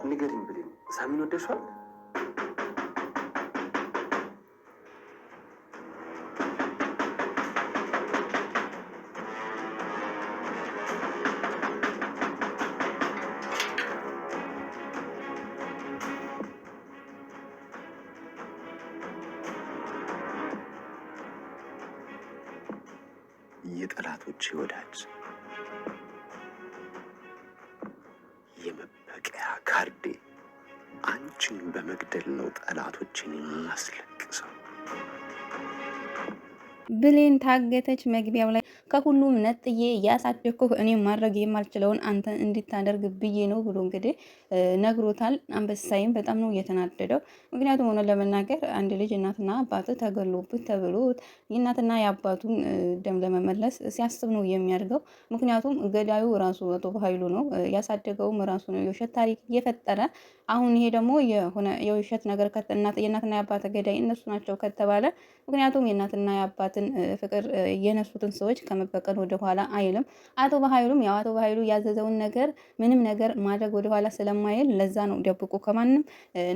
ንገሪኝ ብሌን፣ ሳሚን ወደድሽዋል? የጠላቶቼ ወዳጅ፣ የመበቀያ ካርዴ፣ አንቺን በመግደል ነው ጠላቶችን የማስለቅሰው። ብሌን ታገተች። መግቢያው ላይ ከሁሉም ነጥዬ ያሳደግኩህ እኔ ማድረግ የማልችለውን አንተ እንድታደርግ ብዬ ነው ብሎ እንግዲህ ነግሮታል። አንበሳይም በጣም ነው የተናደደው። ምክንያቱም ሆነ ለመናገር አንድ ልጅ እናትና አባት ተገሎብት ተብሎት የእናትና የአባቱን ደም ለመመለስ ሲያስብ ነው የሚያድገው። ምክንያቱም ገዳዩ ራሱ አቶ በኃይሉ ነው፣ ያሳደገውም ራሱ ነው፣ የውሸት ታሪክ እየፈጠረ አሁን ይሄ ደግሞ የሆነ የውሸት ነገር የእናትና የአባት ገዳይ እነሱ ናቸው ከተባለ ምክንያቱም የእናትና የአባትን ፍቅር የነሱትን ሰዎች ከመበቀል ወደኋላ አይልም። አቶ በኃይሉም ያው አቶ በኃይሉ ያዘዘውን ነገር ምንም ነገር ማድረግ ወደኋላ ስለማይል ለዛ ነው ደብቆ ከማንም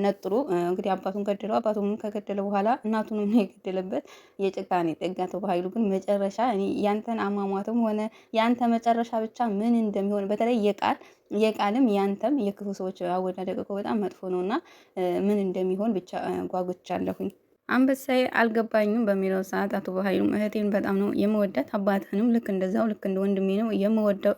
ነጥሮ እንግዲህ አባቱን ገደለው። አባቱን ከገደለ በኋላ እናቱንም ነው የገደለበት። የጭካኔ ጥግ። አቶ በኃይሉ ግን መጨረሻ ያንተን አሟሟትም ሆነ ያንተ መጨረሻ ብቻ ምን እንደሚሆን በተለይ የቃልም ያንተም የክፉ ሰዎች አወዳደቅ እኮ በጣም መጥፎ ነውና ምን እንደሚሆን ብቻ ጓጉቻለሁኝ። አንበሳዬ አልገባኝም በሚለው ሰዓት አቶ በኃይሉም እህቴን በጣም ነው የምወዳት፣ አባትንም ልክ እንደዛው ልክ እንደ ወንድሜ ነው የምወደው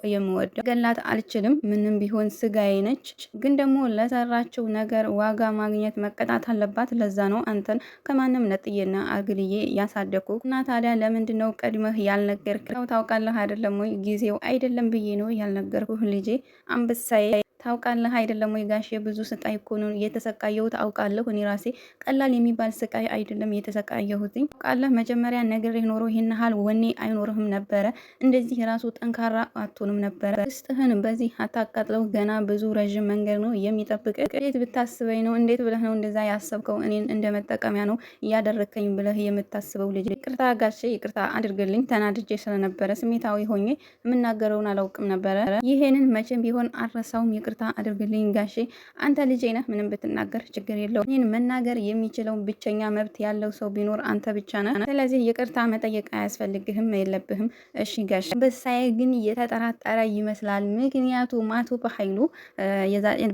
ገላት አልችልም፣ ምንም ቢሆን ስጋዬ ነች። ግን ደግሞ ለሰራችው ነገር ዋጋ ማግኘት መቀጣት አለባት። ለዛ ነው አንተን ከማንም ነጥዬና አግልዬ ያሳደኩ እና ታዲያ ለምንድን ነው ቀድመህ ያልነገርከው? ታውቃለህ አይደለም ወይ ጊዜው አይደለም ብዬ ነው ያልነገርኩህ ልጄ አንበሳዬ። ታውቃለህ አይደለም ወይ ጋሼ ብዙ ስቃይ እኮ ነው እየተሰቃየሁት አውቃለሁ። እኔ ራሴ ቀላል የሚባል ስቃይ አይደለም እየተሰቃየሁትኝ። ታውቃለህ መጀመሪያ ነግሬህ ኖሮ ይሄን ያህል ወኔ አይኖርህም ነበረ፣ እንደዚህ ራሱ ጠንካራ አትሆንም ነበረ። ውስጥህን በዚህ አታቃጥለው፣ ገና ብዙ ረዥም መንገድ ነው የሚጠብቅ። እንዴት ብታስበኝ ነው? እንዴት ብለህ ነው እንደዛ ያሰብከው? እኔን እንደ መጠቀሚያ ነው እያደረከኝ ብለህ የምታስበው ልጅ? ይቅርታ ጋሼ ይቅርታ አድርግልኝ፣ ተናድጄ ስለነበረ ስሜታዊ ሆኜ የምናገረውን አላውቅም ነበረ። ይሄንን መቼም ቢሆን አልረሳውም። ይቅርታ አድርግልኝ ጋሼ፣ አንተ ልጄ ነህ፣ ምንም ብትናገር ችግር የለውም። ይህን መናገር የሚችለው ብቸኛ መብት ያለው ሰው ቢኖር አንተ ብቻ ነህ። ስለዚህ ይቅርታ መጠየቅ አያስፈልግህም፣ የለብህም። እሺ ጋሼ። አንበሳዬ ግን የተጠራጠረ ይመስላል። ምክንያቱም አቶ በኃይሉ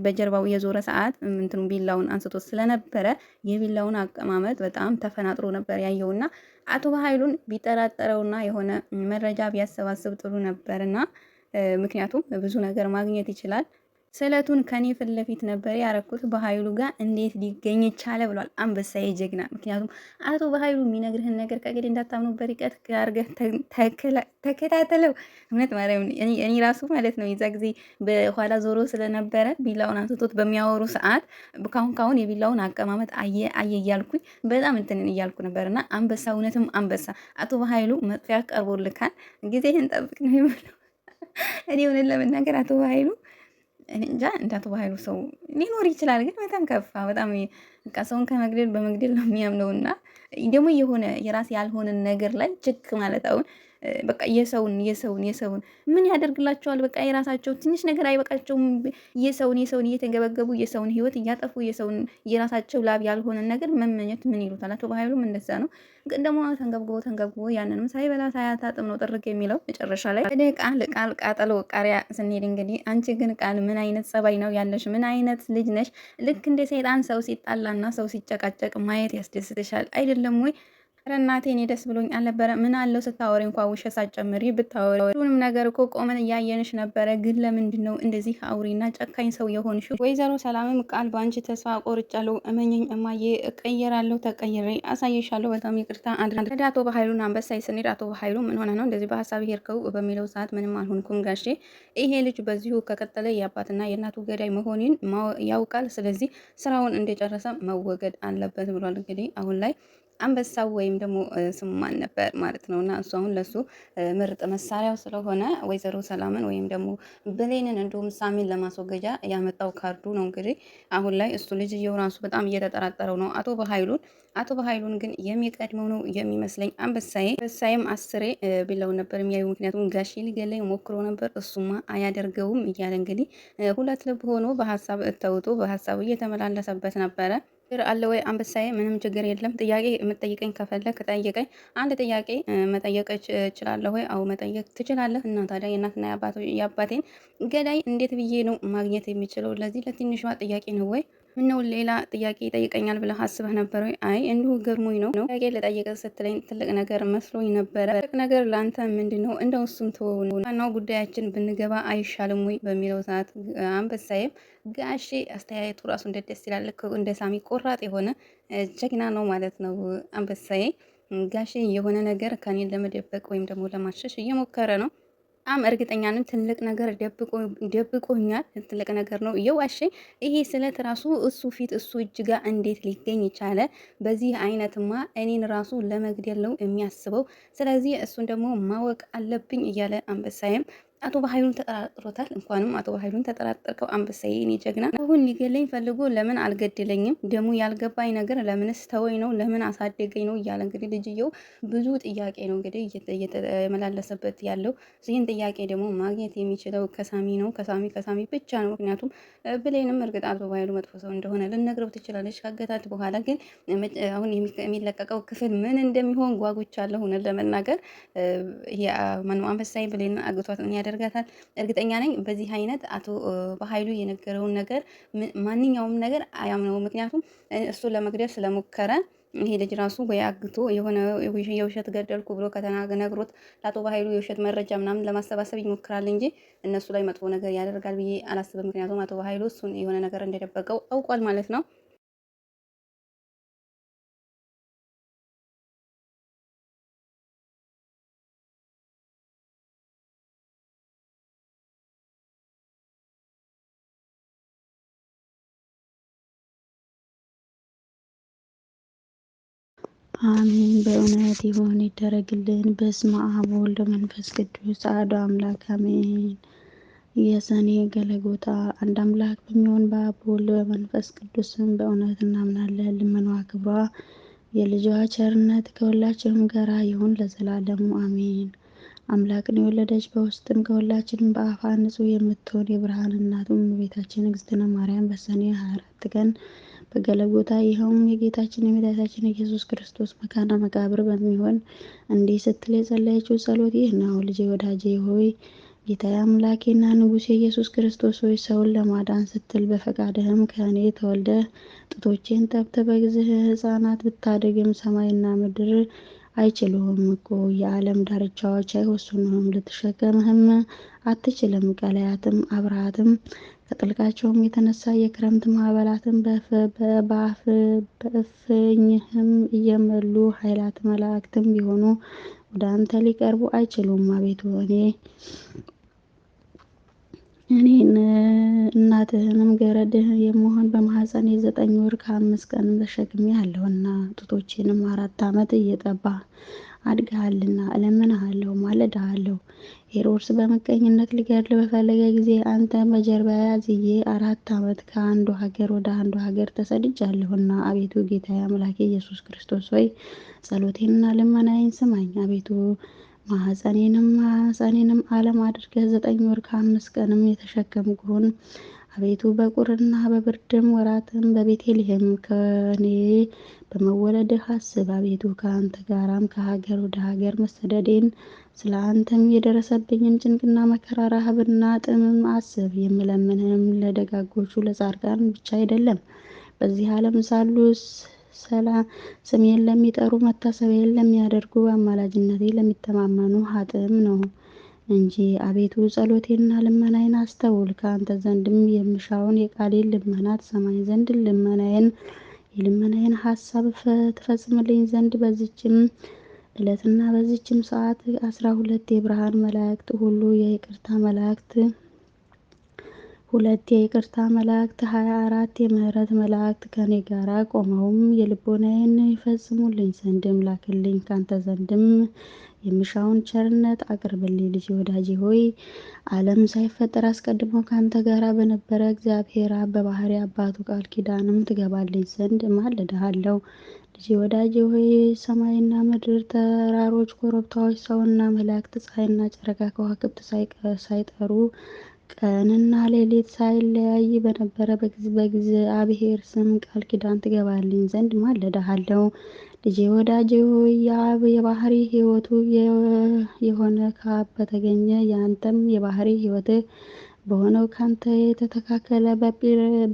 በጀርባው የዞረ ሰዓት እንትኑ ቢላውን አንስቶ ስለነበረ የቢላውን አቀማመጥ በጣም ተፈናጥሮ ነበር ያየውና አቶ በኃይሉን ቢጠራጠረውና የሆነ መረጃ ቢያሰባስብ ጥሩ ነበርና ምክንያቱም ብዙ ነገር ማግኘት ይችላል። ስለቱን ከኔ ፊት ለፊት ነበር ያረኩት በኃይሉ ጋር እንዴት ሊገኝ ቻለ ብሏል አንበሳዬ ጀግና። ምክንያቱም አቶ በኃይሉ የሚነግርህን ነገር ከግድ እንዳታምኑ በርቀት አድርገህ ተከታተለው። እውነት ማርያም እኔ ራሱ ማለት ነው የዛ ጊዜ በኋላ ዞሮ ስለነበረ ቢላውን አንስቶት በሚያወሩ ሰዓት ካሁን የቢላውን አቀማመጥ አየ እያልኩኝ በጣም እንትን እያልኩ ነበርና አንበሳ እውነትም አንበሳ አቶ በኃይሉ መጥፊያ ቀርቦልካል፣ ጊዜህን ጠብቅ ነው የሚለው። እኔ እውነት ለመናገር አቶ በኃይሉ እንጃ እንዳቶ በኃይሉ ሰው ሊኖር ይችላል፣ ግን በጣም ከፋ። በጣም በቃ ሰውን ከመግደል በመግደል ነው የሚያምነውና ደግሞ የሆነ የራስ ያልሆነን ነገር ላይ ችክ ማለት አሁን በቃ የሰውን ምን ያደርግላቸዋል? በቃ የራሳቸው ትንሽ ነገር አይበቃቸውም። የሰውን እየተንገበገቡ የሰውን ህይወት እያጠፉ የሰውን የራሳቸው ላብ ያልሆነን ነገር መመኘት ምን ይሉታል? አቶ በኃይሉም እንደዛ ነው። ግን ደግሞ ተንገብግቦ ያንንም ሳይበላ ሳያታጥም ነው ጥርቅ የሚለው መጨረሻ ላይ። ወደ ቃል ቃጠሎ ቃሪያ ስንሄድ እንግዲህ አንቺ ግን ቃል ምን አይነት ጸባይ ነው ያለሽ? ምን አይነት ልጅ ነሽ? ልክ እንደ ሰይጣን ሰው ሲጣላና ሰው ሲጨቃጨቅ ማየት ያስደስትሻል አይደለም ወይ? ኧረ እናቴ እኔ ደስ ብሎኝ አልነበረ። ምን አለው ስታወሪ እንኳን ውሸት ሳትጨምሪ ብታወሪ። ሁሉንም ነገር እኮ ቆመን እያየንሽ ነበረ። ግን ለምንድን ነው እንደዚህ አውሪና ጨካኝ ሰው የሆንሽው? ወይዘሮ ሰላምም ቃል በአንቺ ተስፋ ቆርጫለሁ፣ እመኘኝ እማዬ፣ እቀየራለሁ፣ ተቀይሬ አሳይሻለሁ፣ በጣም ይቅርታ አድርግ። ወደ አቶ በኃይሉና አንበሳይ ስንሄድ አቶ በኃይሉ ምን ሆነ ነው እንደዚህ በሀሳብ ሄድከው በሚለው ሰዓት ምንም አልሆንኩም ጋሼ፣ ይሄ ልጅ በዚሁ ከቀጠለ የአባትና የእናቱ ገዳይ መሆኔን ያውቃል። ስለዚህ ስራውን እንደጨረሰ መወገድ አለበት ብሏል። እንግዲህ አሁን ላይ አንበሳው ወይም ደግሞ ስሙ ማን ነበር ማለት ነው። እና እሱ አሁን ለሱ ምርጥ መሳሪያው ስለሆነ ወይዘሮ ሰላምን ወይም ደግሞ ብሌንን እንዲሁም ሳሚን ለማስወገጃ ያመጣው ካርዱ ነው። እንግዲህ አሁን ላይ እሱ ልጅየው ራሱ በጣም እየተጠራጠረው ነው አቶ በኃይሉን ግን የሚቀድመው ነው የሚመስለኝ። አንበሳዬም አስሬ ቢለው ነበር የሚያዩ ምክንያቱም ጋሼ ሊገለኝ ሞክሮ ነበር እሱማ አያደርገውም እያለ እንግዲህ ሁለት ልብ ሆኖ በሀሳብ ተውጦ በሀሳቡ እየተመላለሰበት ነበረ። ችግር አለ ወይ አንበሳዬ? ምንም ችግር የለም። ጥያቄ የምትጠይቀኝ ከፈለክ ጠይቀኝ። አንድ ጥያቄ መጠየቅ እችላለሁ ወይ? አዎ መጠየቅ ትችላለህ። እና ታዲያ የእናትና የአባቴን ገዳይ እንዴት ብዬ ነው ማግኘት የሚችለው? ለዚህ ለትንሿ ጥያቄ ነው ወይ? ምነው ሌላ ጥያቄ ይጠይቀኛል ብለህ አስበህ ነበር ወይ? አይ እንዲሁ ገርሞኝ ነው። ጥያቄ ልጠይቅህ ስትለኝ ትልቅ ነገር መስሎኝ ነበረ። ትልቅ ነገር ለአንተ ምንድን ነው? እንደው እሱን ተወው፣ ዋናው ጉዳያችን ብንገባ አይሻልም ወይ በሚለው ሰዓት አንበሳዬም ጋሼ አስተያየቱ ራሱ እንዴት ደስ ይላል። እንደ ሳሚ ቆራጥ የሆነ ጀግና ነው ማለት ነው አንበሳዬ። ጋሼ የሆነ ነገር ከኔን ለመደበቅ ወይም ደግሞ ለማሸሽ እየሞከረ ነው። በጣም እርግጠኛ ነኝ ትልቅ ነገር ደብቆኛል። ትልቅ ነገር ነው እየዋሸኝ። ይሄ ስለት ራሱ እሱ ፊት እሱ እጅ ጋር እንዴት ሊገኝ ቻለ? በዚህ አይነትማ እኔን ራሱ ለመግደል ነው የሚያስበው። ስለዚህ እሱን ደግሞ ማወቅ አለብኝ እያለ አንበሳዬም አቶ በኃይሉን ተጠራጥሮታል። እንኳንም አቶ በኃይሉን ተጠራጠርከው አንበሳዬ፣ እኔ ጀግና። አሁን ሊገለኝ ፈልጎ ለምን አልገደለኝም? ደግሞ ያልገባኝ ነገር ለምንስ ተወኝ ነው? ለምን አሳደገኝ ነው? እያለ እንግዲህ ልጅየው ብዙ ጥያቄ ነው እንግዲህ እየተመላለሰበት ያለው። ይህን ጥያቄ ደግሞ ማግኘት የሚችለው ከሳሚ ነው። ከሳሚ ብቻ ነው። ምክንያቱም ብሌንም እርግጥ አቶ በኃይሉ መጥፎ ሰው እንደሆነ ልነግረው ትችላለች ካገታት በኋላ። ግን አሁን የሚለቀቀው ክፍል ምን እንደሚሆን ጓጉቻለሁ እውነት ለመናገር። አንበሳዬ ብሌን አግቷት ምን ያደርጋታል? እርግጠኛ ነኝ በዚህ አይነት አቶ በኃይሉ የነገረውን ነገር ማንኛውም ነገር አያምነው። ምክንያቱም እሱ ለመግደል ስለሞከረ ይሄ ልጅ ራሱ ወይ አግቶ የሆነ የውሸት ገደልኩ ብሎ ከተናግሮት ለአቶ በኃይሉ የውሸት መረጃ ምናምን ለማሰባሰብ ይሞክራል እንጂ እነሱ ላይ መጥፎ ነገር ያደርጋል ብዬ አላስብም። ምክንያቱም አቶ በኃይሉ እሱን የሆነ ነገር እንደደበቀው አውቋል ማለት ነው። አሜን። በእውነት ይሁን ይደረግልን። በስመ አብ ወወልድ ወመንፈስ ቅዱስ አሐዱ አምላክ አሜን። የሰኔ ገለጎታ አንድ አምላክ በሚሆን በአብ በወልድ በመንፈስ ቅዱስም በእውነት እናምናለን። ልመናዋ ክብሯ የልጇ ቸርነት ከሁላችንም ጋር ይሁን ለዘላለሙ አሜን። አምላክን የወለደች በውስጥም ከሁላችንም በአፋ ንጹሕ የምትሆን የብርሃን እናቱ እመቤታችን እግዝእትነ ማርያም በሰኔ 24 ቀን በገለጎታ ይኸውም የጌታችን የመድኃኒታችን ኢየሱስ ክርስቶስ መካነ መቃብር በሚሆን እንዲህ ስትል የጸለየችው ጸሎት ይህ ነው። ልጄ ወዳጄ ሆይ ጌታዬ አምላኬና ንጉሴ ኢየሱስ ክርስቶስ ሆይ ሰውን ለማዳን ስትል በፈቃድህም ከእኔ ተወልደህ ጡቶቼን ጠብተህ በጊዜህ ሕፃናት ብታደግም ሰማይና ምድር አይችሉህም እኮ የዓለም ዳርቻዎች አይወስኑህም፣ ልትሸከምህም አትችልም። ቀላያትም አብረሃትም ከጥልቃቸውም የተነሳ የክረምት ማዕበላትን በእፍኝህም እየመሉ ኃይላት መላእክትም ቢሆኑ ወደ አንተ ሊቀርቡ አይችሉም። አቤቱ እኔን እናትህንም ገረድህ የመሆን በማኅፀኔ 9 ወር ከ5 ቀን ተሸክሜአለሁና ጡቶቼንም 4 ዓመት እየጠባህ አድገሃልና እለምንሃለሁ፣ ማልድሃለሁ። ሄሮድስ በምቀኝነት ሊገድል በፈለገ ጊዜ አንተ በጀርባዬ አዝዬ 4 ዓመት ከአንዱ ሀገር ወደ አንዱ ሀገር ተሰድጃለሁና አቤቱ ጌታዬ አምላኬ ኢየሱስ ክርስቶስ ሆይ ጸሎቴንና ልመናዬን ስማኝ። አቤቱ ማኅፀኔንም ዓለም አድርገህ 9 ወር ከ5 ቀንም የተሸከምኩህን አቤቱ በቁርና በብርድም ወራትም በቤተልሔም ከኔ በመወለድህ አስብ። አቤቱ ከአንተ ጋራም ከሀገር ወደ ሀገር መሰደዴን ስለ አንተም የደረሰብኝን ጭንቅና መከራ ረሃብና ጥምም አስብ። የምለምንህም ለደጋጎቹ ለጻድቃን ብቻ አይደለም፣ በዚህ ዓለም ሳሉ ስሜን ለሚጠሩ መታሰቢያን ለሚያደርጉ በአማላጅነቴ ለሚተማመኑ ኃጥእም ነው እንጂ። አቤቱ ጸሎቴንና ልመናዬን አስተውል። ከአንተ ዘንድም የምሻውን የቃሌን ልመና ትሰማኝ ዘንድ የልመናዬን ሀሳብ ትፈጽምልኝ ዘንድ በዚችም ዕለትና በዚችም ሰዓት 12 የብርሃን መላእክት ሁሉ የይቅርታ መላእክት 2 የይቅርታ መላእክት 24 የምህረት መላእክት ከኔ ጋራ ቆመውም የልቦናዬን ይፈጽሙልኝ ዘንድም ላክልኝ። ካንተ ዘንድም የምሻውን ቸርነት አቅርብልኝ። ልጄ ወዳጄ ሆይ ዓለም ሳይፈጠር አስቀድሞ ካንተ ጋራ በነበረ እግዚአብሔር አብ በባህሪ አባቱ ቃል ኪዳንም ትገባልኝ ዘንድ እማልድሃለሁ። ልጄ ወዳጄ ሆይ ሰማይና ምድር፣ ተራሮች፣ ኮረብታዎች፣ ሰውና መላእክት፣ ፀሐይና ጨረቃ ከዋክብት ሳይጠሩ ቀንና ሌሊት ሳይለያይ በነበረ በእግዚአብሔር ስም ቃል ኪዳን ትገባልኝ ዘንድ እማልድሃለሁ። ልጄ ወዳጄ ሆይ የአብ የባህሪ ሕይወቱ የሆነ ከአብ በተገኘ የአንተም የባህሪ ሕይወትህ በሆነው ካንተ የተተካከለ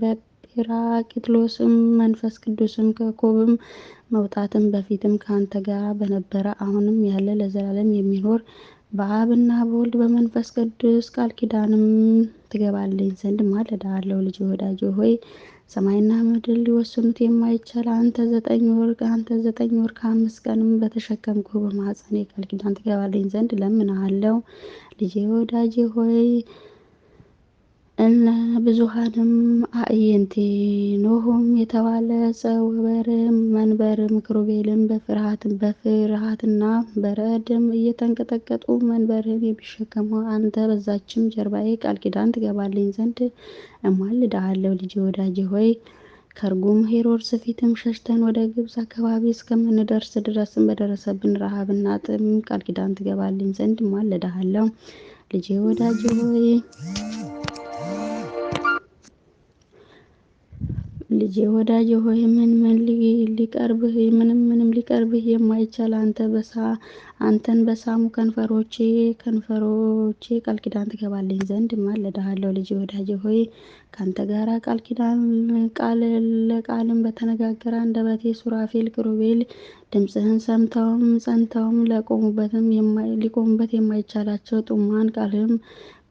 በጲራቅሊጦስም መንፈስ ቅዱስም ከኮብም መውጣትም በፊትም ካንተ ጋር በነበረ አሁንም ያለ ለዘላለም የሚኖር በአብና በወልድ በመንፈስ ቅዱስ ቃል ኪዳንም ትገባልኝ ዘንድ እማልድሃለሁ። ልጄ ወዳጄ ሆይ ሰማይና ምድር ሊወስኑት የማይቻል አንተ 9 ወር ከ5 ቀንም በተሸከምኩ በማኅፀኔ ቃል ኪዳን ትገባልኝ ዘንድ እለምንሃለሁ። ልጄ ወዳጄ ሆይ እነ ብዙኃንም አዕይንቴ ኖኅም የተባለ ጸወበርም መንበርም ኪሩቤልም በፍርሃትና በረዕድም እየተንቀጠቀጡ መንበርህን የሚሸከሙ አንተ በዛችም ጀርባዬ ቃል ኪዳን ትገባልኝ ዘንድ እማልድሃለሁ። ልጄ ወዳጄ ሆይ ከርጉም ሄሮድስ ፊትም ሸሽተን ወደ ግብፅ አካባቢ እስከምንደርስ ድረስም በደረሰብን ረሃብና ጥም ቃል ኪዳን ትገባልኝ ዘንድ እማልድሃለሁ። ልጄ ወዳጄ ሆይ ምንም ሊቀርብህ የማይቻል አንተን በሳሙ ከንፈሮቼ ቃል ኪዳን ትገባልኝ ዘንድ እማልድሃለሁ። ልጄ ወዳጄ ሆይ ካንተ ጋራ ቃል ለቃልም በተነጋገረ አንደበቴ ሱራፌል ኪሩቤል ድምፅህን ሰምተውም ጸንተውም ሊቆሙበት የማይቻላቸው ጥዑማን ቃልህም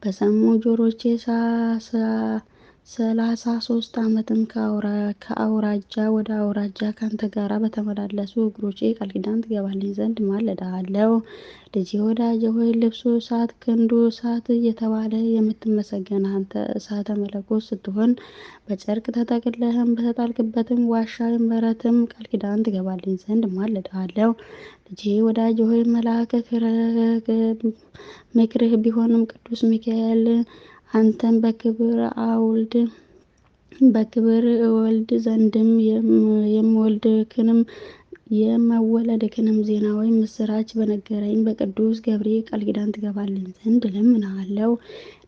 በሰሙ ጆሮቼ 33 ዓመትም ከአውራጃ ወደ አውራጃ ካንተ ጋራ በተመላለሱ እግሮቼ ቃል ኪዳን ትገባልኝ ዘንድ እማልድሃለሁ። ልጄ ወዳጄ ሆይ ልብሱ እሳት ክንዱ እሳት እየተባለ የምትመሰገን አንተ እሳተ መለኮት ስትሆን በጨርቅ ተጠቅልለህም በተጣልክበትም ዋሻ በረትም ቃል ኪዳን ትገባልኝ ዘንድ እማልድሃለሁ። ልጄ ወዳጄ ሆይ መልአከ ምክርህ ቢሆንም ቅዱስ ሚካኤል አንተን በክብር እወልድ ዘንድም የመወለድክንም ዜና ወይም ምስራች በነገረኝ በቅዱስ ገብርኤል ቃል ኪዳን ትገባልኝ ዘንድ እለምንሃለሁ።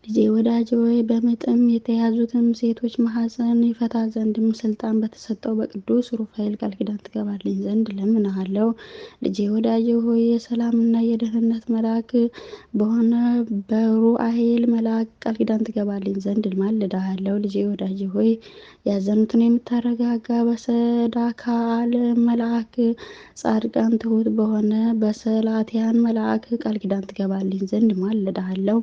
ልጄ ወዳጄ ሆይ በምጥም የተያዙትን ሴቶች ማኅፀን ይፈታ ዘንድም ስልጣን በተሰጠው በቅዱስ ሩፋኤል ቃል ኪዳን ትገባልኝ ዘንድ እለምንሃለሁ። ልጄ ወዳጄ ሆይ የሰላምና የደህንነት መልአክ በሆነ በሩአኤል መልአክ ቃል ኪዳን ትገባልኝ ዘንድ እማልድሃለሁ። ልጄ ወዳጄ ሆይ ያዘኑትን የምታረጋጋ በሰዳክዓል መልአክ ጻድቃን ትሁት በሆነ በሰላትያን መልአክ ቃል ኪዳን ትገባልኝ ዘንድ እማልድሃለሁ።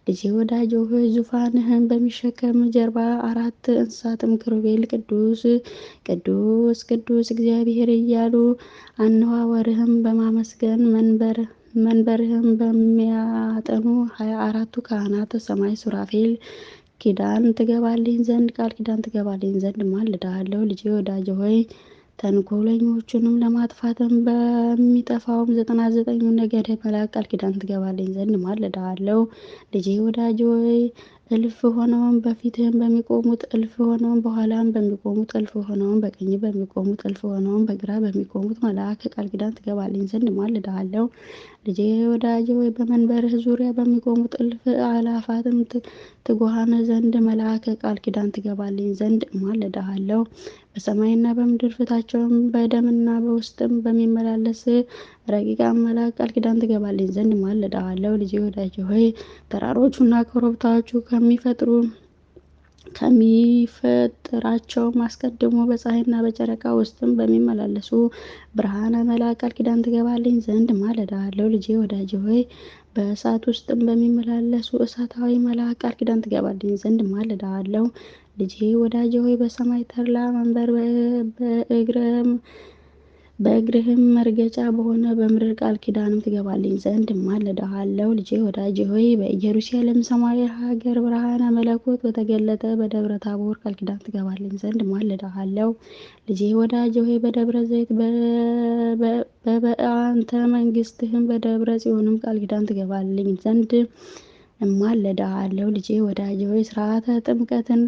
ልጄ ወዳጄ ሆይ ዙፋንህን በሚሸከም ጀርባ 4 እንስሳትም ኪሩቤል ቅዱስ ቅዱስ ቅዱስ እግዚአብሔር እያሉ አነዋወርህም በማመስገን መንበርህም በሚያጠኑ 24ቱ ካህናተ ሰማይ ሱራፌል ቃል ኪዳን ትገባልኝ ዘንድ እማልድሃለሁ። ልጄ ወዳጄ ሆይ ተንኮለኞቹንም ለማጥፋትም በሚጠፋውም 99 ነገደ መላእክት ቃል ኪዳን ትገባልኝ ዘንድ እማልድሃለሁ። ልጄ ወዳጄ ሆይ እልፍ ሆነውም በፊትህም በሚቆሙት እልፍ ሆነውም በኋላም በሚቆሙት እልፍ ሆነውም በቀኝ በሚቆሙት እልፍ ሆነውም በግራ በሚቆሙት መልአክ ቃል ኪዳን ትገባልኝ ዘንድ እማልድሃለሁ። ልጄ ወዳጄ ሆይ በመንበርህ ዙሪያ በሚቆሙት እልፍ አእላፋትም ትጉሃን ዘንድ መልአክ ቃል ኪዳን ትገባልኝ ዘንድ እማልድሃለሁ። በሰማይና በምድር ፊታቸውም በደምና በውስጥም በሚመላለስ ረቂቃን መልአክ ቃል ኪዳን ትገባልኝ ዘንድ እማልድሃለሁ። ልጄ ወዳጄ ሆይ ተራሮቹና ኮረብታዎቹ ከሚፈጥራቸውም አስቀድሞ በፀሐይና በጨረቃ ውስጥም በሚመላለሱ ብርሃነ መልአክ ቃል ኪዳን ትገባልኝ ዘንድ እማልድሃለሁ። ልጄ ወዳጄ ሆይ በእሳት ውስጥም በሚመላለሱ እሳታዊ መልአክ ቃል ኪዳን ትገባልኝ ዘንድ እማልድሃለሁ። ልጄ ወዳጄ ሆይ በሰማይ ተድላ መንበር በእግርህም መርገጫ በሆነ በምድር ቃል ኪዳንም ትገባልኝ ዘንድ እማልድሃለሁ። ልጄ ወዳጄ ሆይ በኢየሩሳሌም ሰማያዊ ሀገር ብርሃነ መለኮት በተገለጠ በደብረ ታቦር ቃል ኪዳን ትገባልኝ ዘንድ እማልድሃለሁ። ልጄ ወዳጄ ሆይ በደብረ ዘይት በበአንተ መንግስትህም በደብረ ጽዮንም ቃል ኪዳን ትገባልኝ ዘንድ እማልድሃለሁ። ልጄ ወዳጄ ሆይ ሥርዓተ ጥምቀትን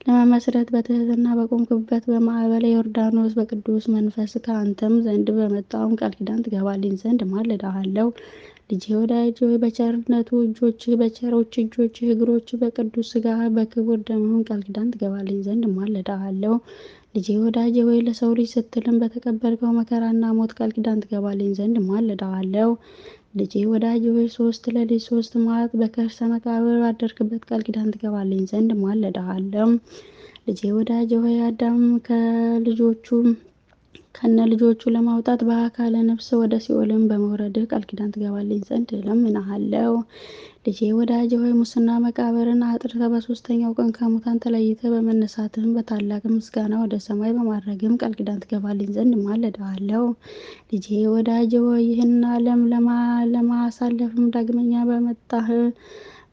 ለመመስረት በትህትና በቆምክበት በማዕበለ ዮርዳኖስ በቅዱስ መንፈስ ከአንተም ዘንድ በመጣውም ቃል ኪዳን ትገባልኝ ዘንድ እማልድሃለሁ። ልጄ ወዳጄ ሆይ በቸርነቱ እጆችህ በቸሮች እጆችህ እግሮችህ በቅዱስ ሥጋህ በክቡር ደምህም ቃል ኪዳን ትገባልኝ ዘንድ እማልድሃለሁ። ልጄ ወዳጄ ሆይ ለሰው ልጅ ስትልም በተቀበልከው መከራና ሞት ቃል ኪዳን ትገባልኝ ዘንድ እማልድሃለሁ። ልጄ ወዳጄ ሆይ 3 ሌሊት 3 መዓልት በከርሰ መቃብር ባደርክበት ቃል ኪዳን ትገባልኝ ዘንድ እማልድሃለሁ። ልጄ ወዳጄ ሆይ አዳም ከነ ልጆቹ ለማውጣት በአካለ ነፍስ ወደ ሲኦልም በመውረድህ ቃል ኪዳን ትገባልኝ ዘንድ እለምንሃለሁ። ልጄ ወዳጄ ሆይ ሙስና መቃብርን አጥርተህ በ3ኛው ቀን ከሙታን ተለይተህ በመነሳትህም በታላቅ ምስጋና ወደ ሰማይ በማድረግም ቃል ኪዳን ትገባልኝ ዘንድ እማልድሃለሁ። ልጄ ወዳጄ ሆይ ይህን ዓለም ለማሳለፍም ዳግመኛ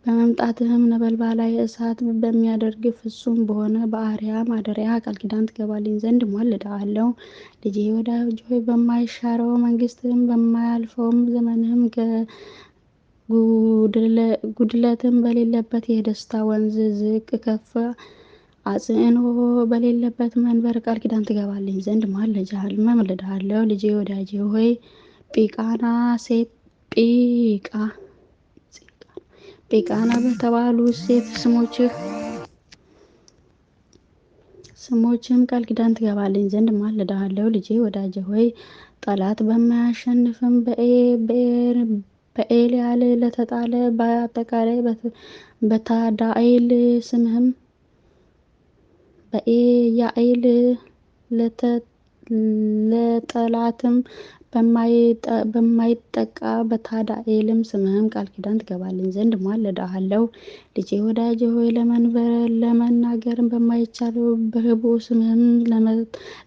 በመምጣትህም ነበልባላዊ እሳት በሚያደርግ ፍጹም በሆነ በአርያ ማደሪያ ቃል ኪዳን ትገባልኝ ዘንድ እማልድሃለሁ። ልጄ ወዳጄ ሆይ በማይሻረው መንግስትህም በማያልፈውም ዘመንህም ጉድለትም በሌለበት የደስታ ወንዝ ዝቅ ከፍ አጽንዖ በሌለበት መንበር ቃል ኪዳን ትገባልኝ ዘንድ እማልድሃለሁ። ልጄ ወዳጄ ሆይ ጴቃና በተባሉ ሴት ስሞችም ቃል ኪዳን ትገባልኝ ዘንድ እማልድሃለሁ። ልጄ ወዳጄ ሆይ ጠላት በማያሸንፍም በኤልያል ለተጣለ በአጠቃላይ በታዳኤል ስምህም በኤያኤል ለጠላትም በማይጠቃ በታዳኤልም ስምህም ቃል ኪዳን ትገባልኝ ዘንድ እማልድሃለሁ። ልጄ ወዳጄ ሆይ ለመናገርም በማይቻለው በህቡዕ ስምህም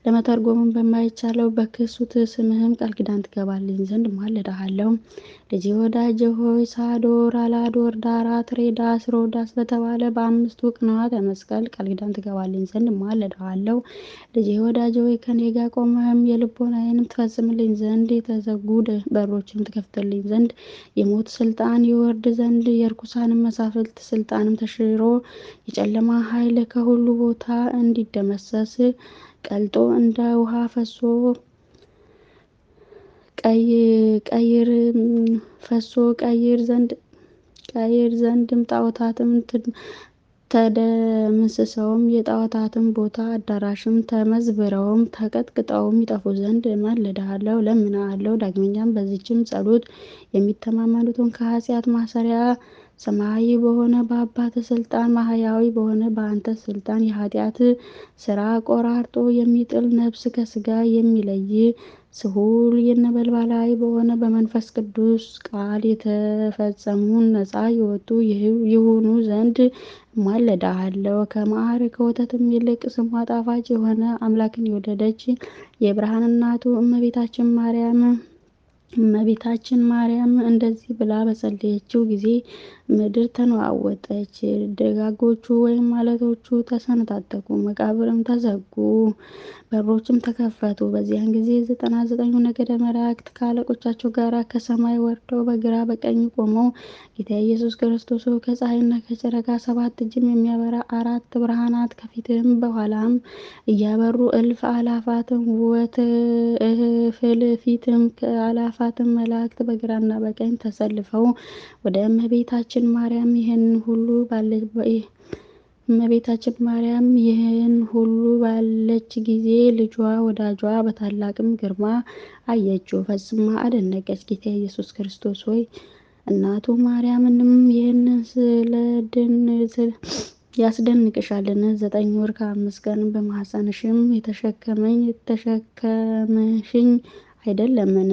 ለመተርጎምም በማይቻለው በክሱት ስምህም ቃል ኪዳን ትገባልኝ ዘንድ እማልድሃለሁ። ልጄ ወዳጄ ሆይ ሳዶር፣ አላዶር፣ ዳራት፣ ሬዳስ፣ ሮዳስ በተባለ በ5ቱ ቅንዋተ መስቀል ቃል ኪዳን ትገባልኝ ዘንድ እማልድሃለሁ። ልጄ ወዳጄ ሆይ ከኔ ጋር ቆመህም የልቦናዬንም ትፈጽምልኝ ዘንድ የተዘጉ በሮችም ትከፍትልኝ ዘንድ የሞት ስልጣን ይወርድ ዘንድ የርኩሳንም መሳፍልት ስልጣንም ተሽሮ የጨለማ ኃይል ከሁሉ ቦታ እንዲደመሰስ ቀልጦ እንደ ውሃ ፈሶ ቀይር ዘንድም ጣዖታትም ተደምስሰውም የጣዖታትም ቦታ አዳራሽም ተመዝብረውም ተቀጥቅጠውም ይጠፉ ዘንድ እማልድሃለሁ እለምንሃለሁ። ዳግመኛም በዚችም ጸሎት የሚተማመኑትን ከኃጢአት ማሰሪያ ሰማያዊ በሆነ በአባት ስልጣን ማህያዊ በሆነ በአንተ ስልጣን የኃጢአት ስራ ቆራርጦ የሚጥል ነፍስ ከስጋ የሚለይ ስሁል የነበልባላዊ በሆነ በመንፈስ ቅዱስ ቃል የተፈጸሙ ነፃ የወጡ ይሁኑ ዘንድ እማልድሃለሁ። ከማር ከወተትም ይልቅ ስሟ ጣፋጭ የሆነ አምላክን የወለደች የብርሃን እናቱ እመቤታችን ማርያም እንደዚህ ብላ በጸለየችው ጊዜ ምድር ተነዋወጠች፣ ደጋጎቹ ወይም ዓለቶቹ ተሰነጣጠቁ፣ መቃብርም ተዘጉ፣ በሮችም ተከፈቱ። በዚያን ጊዜ 99ኙ ነገደ መላእክት ከአለቆቻቸው ጋር ከሰማይ ወርደው በግራ በቀኝ ቆመው ጌታ ኢየሱስ ክርስቶስ ከፀሐይና ከጨረቃ 7 እጅም የሚያበራ 4 ብርሃናት ከፊትም በኋላም እያበሩ እልፍ አእላፋትም ፊትም ከአእላፋትም መላእክት በግራና በቀኝ ተሰልፈው ወደ እመቤታችን ማርያም ይህን ሁሉ ባለች ጊዜ ልጇ ወዳጇ በታላቅም ግርማ አየችው፣ ፈጽማ አደነቀች። ጌታ ኢየሱስ ክርስቶስ ሆይ እናቱ ማርያምንም ይህንን ያስደንቅሻልን? 9 ወር ከ5 ቀን በማኅፀንሽም የተሸከመሽኝ አይደለምን?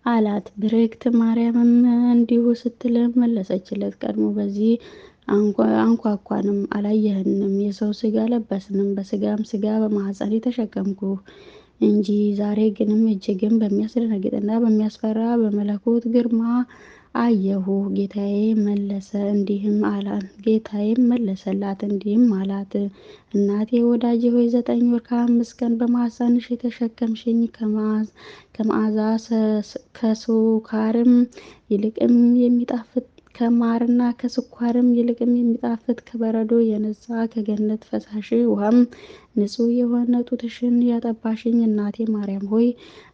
አላት። ብርክት ማርያምም እንዲሁ ስትል መለሰችለት፣ ቀድሞ በዚህ አንኳኳንም አላየህንም። የሰው ስጋ ለበስንም በስጋም ስጋ በማኅፀን ተሸከምኩ እንጂ። ዛሬ ግንም እጅግም በሚያስደነግጥና በሚያስፈራ በመለኮት ግርማ አየሁ። ጌታዬም መለሰላት እንዲህም አላት፣ እናቴ ወዳጄ ሆይ 9 ወር ከ5 ቀን በማኅፀንሽ የተሸከምሽኝ ከመዓዛ ከስኳርም ይልቅም የሚጣፍጥ ከማርና ከስኳርም ይልቅም የሚጣፍጥ ከበረዶ የነጻ ከገነት ፈሳሽ ውሃም ንጹሕ የሆነ ጡትሽን ያጠባሽኝ እናቴ ማርያም ሆይ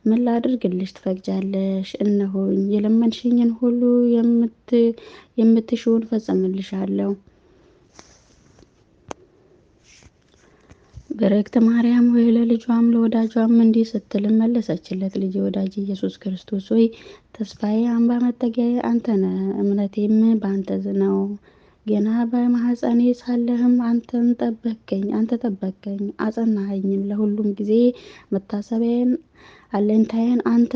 ምን ላድርግልሽ ትፈቅጃለሽ? እነሆኝ የለመንሽኝን ሁሉ የምትሽውን ፈጽምልሻለሁ። ብርክት ማርያም ሆይ ለልጇም ለወዳጇም እንዲህ ስትል መለሰችለት፣ ልጄ ወዳጅ ኢየሱስ ክርስቶስ ሆይ ተስፋዬ፣ አምባ፣ መጠጊያዬ አንተ ነህ። እምነቴም በአንተ ነው። ገና በማኅፀኔ ሳለህም አንተ ጠበቅከኝ አጸናኸኝም። ለሁሉም ጊዜ መታሰቢያዬን አለኝታዬን አንተ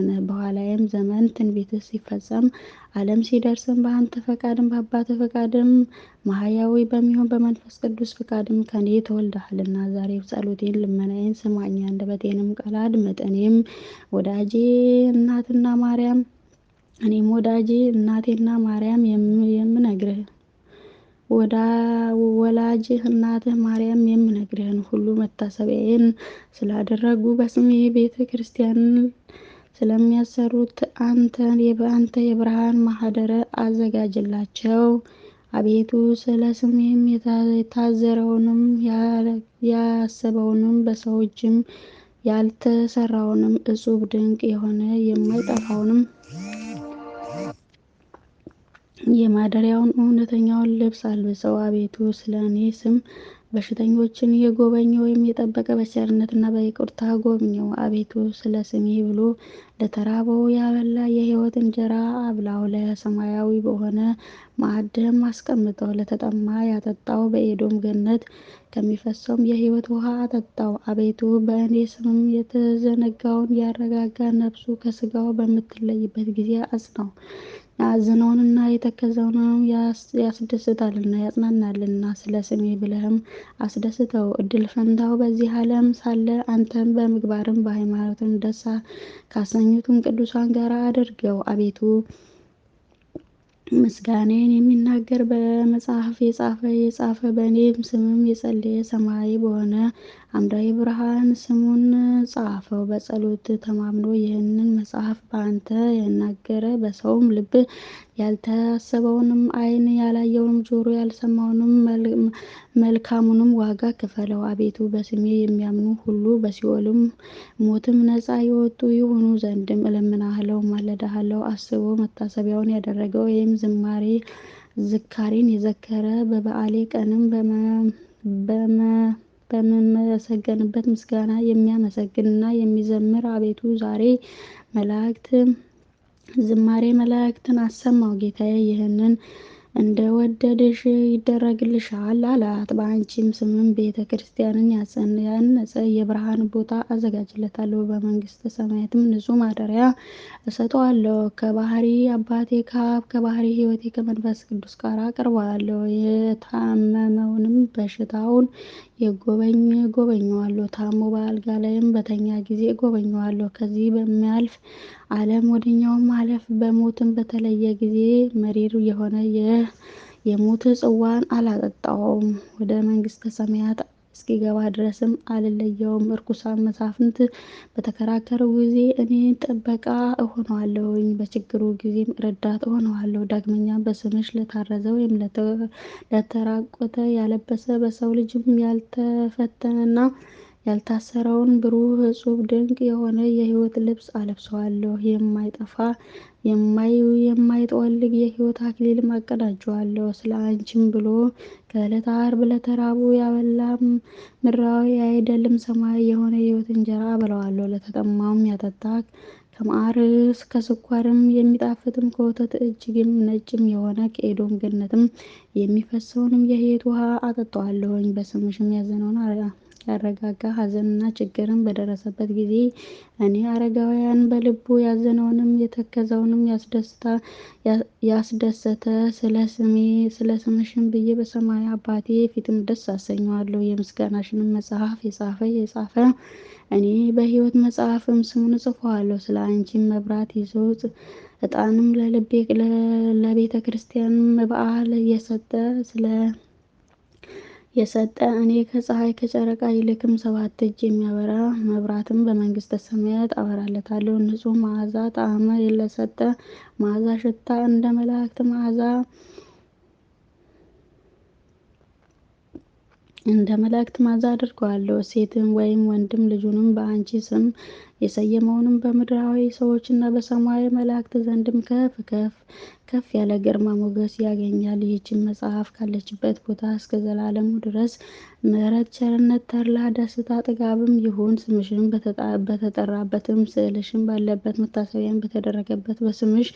ነህ። በኋላዬም ዘመን ትንቢትህ ሲፈጸም ዓለም ሲደርስም በአንተ ፈቃድም በአባትህ ፈቃድም ማህያዊ በሚሆን በመንፈስ ቅዱስ ፈቃድም ከኔ ተወልደሃልና ዛሬ ጸሎቴን ልመናዬን ስማኝ፣ አንደበቴንም ቃል አድምጥ። እኔም ወዳጄ እናቴና ማርያም የምነግርህ ወላጅህ እናትህ ማርያም የምነግርህን ሁሉ መታሰቢያዬን ስላደረጉ በስሜ ቤተ ክርስቲያንን ስለሚያሰሩት አንተ የብርሃን ማህደር አዘጋጅላቸው። አቤቱ ስለ ስሜም የታዘረውንም ያሰበውንም በሰው እጅም ያልተሰራውንም እጹብ ድንቅ የሆነ የማይጠፋውንም የማደሪያውን እውነተኛውን ልብስ አልብሰው። አቤቱ ስለ እኔ ስም በሽተኞችን የጎበኘ ወይም የጠበቀ በቸርነትና በይቅርታ ጎብኘው። አቤቱ ስለ ስሜ ብሎ ለተራበው ያበላ የሕይወት እንጀራ አብላው። ለሰማያዊ በሆነ ማዕድም አስቀምጠው። ለተጠማ ያጠጣው። በኤዶም ገነት ከሚፈሰውም የሕይወት ውሃ አጠጣው። አቤቱ በእኔ ስምም የተዘነጋውን ያረጋጋ። ነፍሱ ከስጋው በምትለይበት ጊዜ አጽናው። ያዘነውንና የተከዘውንም ያስደስታልና ያጽናናልና። ስለ ስሜ ብለህም አስደስተው። እድል ፈንታው በዚህ ዓለም ሳለ አንተም በምግባርም በሃይማኖትም ደስ ካሰኙትም ቅዱሳን ጋር አድርገው። አቤቱ ምስጋናዬን የሚናገር በመጽሐፍ የጻፈ በእኔም ስምም የጸለየ ሰማያዊ በሆነ አምዳዊ ብርሃን ስሙን ጻፈው። በጸሎት ተማምኖ ይህንን መጽሐፍ በአንተ ያናገረ በሰውም ልብ ያልታሰበውንም ዓይን ያላየውንም ጆሮ ያልሰማውንም መልካሙንም ዋጋ ክፈለው። አቤቱ በስሜ የሚያምኑ ሁሉ በሲኦልም ሞትም ነፃ የወጡ ይሆኑ ዘንድም እለምናለሁ ማለዳለሁ። አስቦ መታሰቢያውን ያደረገ ወይም ዝካሬን የዘከረ በበዓሌ ቀንም በምመሰገንበት ምስጋና የሚያመሰግንና የሚዘምር አቤቱ ዛሬ ዝማሬ መላእክትን አሰማው። ጌታዬ ይህንን እንደወደድሽ ይደረግልሻል አላት። በአንቺም ስምም ቤተ ክርስቲያንን ያነጸ የብርሃን ቦታ አዘጋጅለታለሁ። በመንግስተ ሰማያትም ንጹሕ ማደሪያ እሰጠዋለሁ። ከባህሪ አባቴ ከአብ ከባህሪ ሕይወቴ ከመንፈስ ቅዱስ ጋር አቀርበዋለሁ። የታመመውንም በሽታውን ጎበኘዋለሁ። ታሞ በአልጋ ላይም በተኛ ጊዜ ጎበኘዋለሁ። ከዚህ በሚያልፍ ዓለም ወደኛውም ማለፍ በሞትም በተለየ ጊዜ መሪር የሆነ የሞት ጽዋን አላጠጣውም። ወደ መንግስተ ሰማያት እስኪገባ ድረስም አልለየውም። እርኩሳን መሳፍንት በተከራከሩ ጊዜ እኔ ጥበቃ እሆነዋለሁኝ፣ በችግሩ ጊዜም ረዳት እሆነዋለሁ። ዳግመኛም በስምሽ ለታረዘ ወይም ለተራቆተ ያለበሰ በሰው ልጅም ያልተፈተነና ያልታሰረውን ብሩህ እጹብ ድንቅ የሆነ የሕይወት ልብስ አለብሰዋለሁ። የማይጠፋ የማይጠወልግ የሕይወት አክሊልም አቀዳጀዋለሁ። ስለ አንቺም ብሎ ከዕለተ ዓርብ ለተራቡ ያበላ ምድራዊ አይደለም ሰማያዊ የሆነ የሕይወት እንጀራ አበላዋለሁ። ለተጠማም ያጠጣ ከማር ከስኳርም የሚጣፍጥም ከወተት እጅግም ነጭም የሆነ ከኤዶም ገነትም የሚፈሰውንም የሕይወት ውሃ አጠጣዋለሁኝ። በስምሽም ያዘነውን ያረጋጋ፣ ሐዘንና ችግርን በደረሰበት ጊዜ እኔ አረጋውያን በልቡ ያዘነውንም የተከዘውንም ያስደሰተ ስለ ስምሽም ብዬ በሰማይ አባቴ ፊትም ደስ አሰኘዋለሁ። የምስጋናሽንም መጽሐፍ የጻፈ እኔ በሕይወት መጽሐፍም ስሙን እጽፈዋለሁ። ስለ አንቺም መብራት ይዞ ዕጣንም ለቤተ ክርስቲያንም በዓል የሰጠ እኔ ከፀሐይ ከጨረቃ ይልቅም 7 እጅ የሚያበራ መብራትም በመንግሥተ ሰማያት አበራለታለሁ። ንጹሕ መዓዛ ጣዕም ለሰጠ መዓዛ ሽታ እንደ መላእክት መዓዛ አድርገዋለሁ። ሴትም ወይም ወንድም ልጁንም በአንቺ ስም የሰየመውንም በምድራዊ ሰዎችና በሰማያዊ መላእክት ዘንድም ከፍ ያለ ግርማ ሞገስ ያገኛል። ይህችን መጽሐፍ ካለችበት ቦታ እስከ ዘላለሙ ድረስ ምሕረት፣ ቸርነት፣ ተድላ፣ ደስታ፣ ጥጋብም ይሁን። ስምሽን በተጠራበትም ስዕልሽም ባለበት መታሰቢያም በተደረገበት በስምሽ